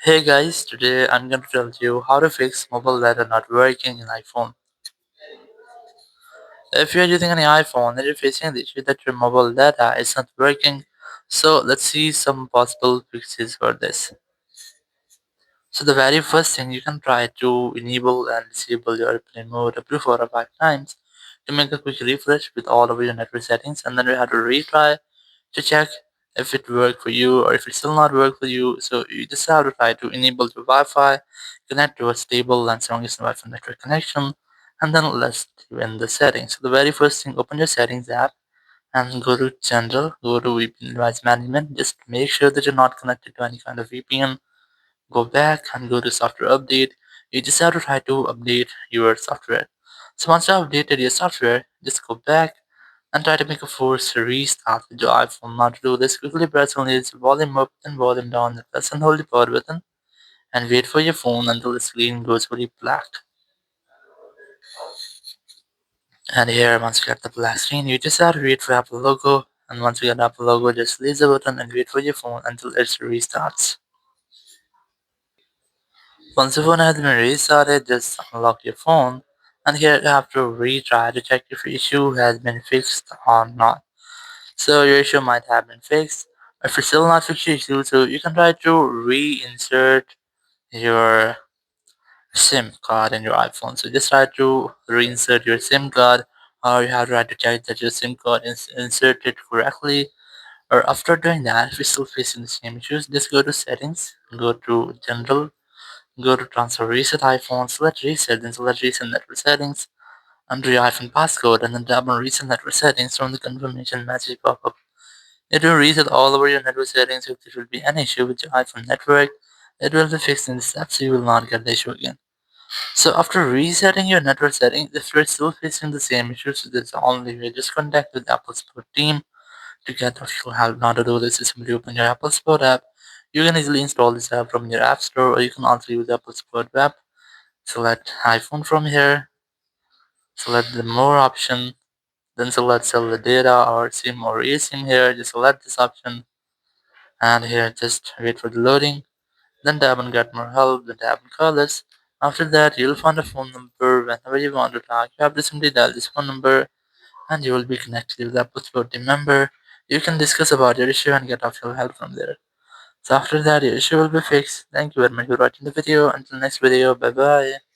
Hey guys, today I'm going to tell you how to fix mobile data not working in iPhone. If you're using any iPhone and you're facing the issue that your mobile data is not working, so let's see some possible fixes for this. So the very first thing you can try to enable and disable your airplane mode up to 4 or 5 times to make a quick refresh with all of your network settings, and then you have to retry to check if it worked for you or if it still not work for you. So you just have to try to enable your Wi-Fi, connect to a stable and strongest Wi-Fi network connection, and then let's do in the settings. So the very first thing, open your settings app and go to general, go to VPN device management. Just make sure that you're not connected to any kind of VPN. Go back and go to software update. You just have to try to update your software. So once you have updated your software, just go back and try to make a forced restart with your iPhone. Now to do this, quickly press only its volume up and volume down, then press and hold the power button and wait for your phone until the screen goes fully black. And here, once you get the black screen, you just have to wait for Apple logo. And once you get Apple logo, just release the button and wait for your phone until it restarts. Once your phone has been restarted, just unlock your phone. And here you have to retry to check if your issue has been fixed or not. So your issue might have been fixed. If it's still not fixed your issue, so you can try to reinsert your SIM card in your iPhone. So just try to reinsert your SIM card, or you have to try to check that your SIM card is inserted correctly. Or after doing that, if you're still facing the same issues, just go to settings, go to general, go to transfer reset iPhone, select reset, then select reset network settings, under your iPhone passcode, and then tap on reset network settings from the confirmation message pop up. It will reset all over your network settings. If there will be an issue with your iPhone network, it will be fixed in the steps, so you will not get the issue again. So after resetting your network settings, if you're still facing the same issues, there's the only way. Just contact with the Apple support team to get official help. Now to do this is simply open your Apple Support app. You can easily install this app from your App Store, or you can also use the Apple Support app. Select iPhone from here, select the more option, then select cellular data or SIM or eSIM here. Just select this option, and here just wait for the loading. Then tap on get more help, then tap on colors. After that, you'll find a phone number whenever you want to talk. You have to simply dial this phone number and you will be connected with the Apple Support team member. You can discuss about your issue and get official help from there. So after that, your issue will be fixed. Thank you very much for watching the video. Until next video, bye bye.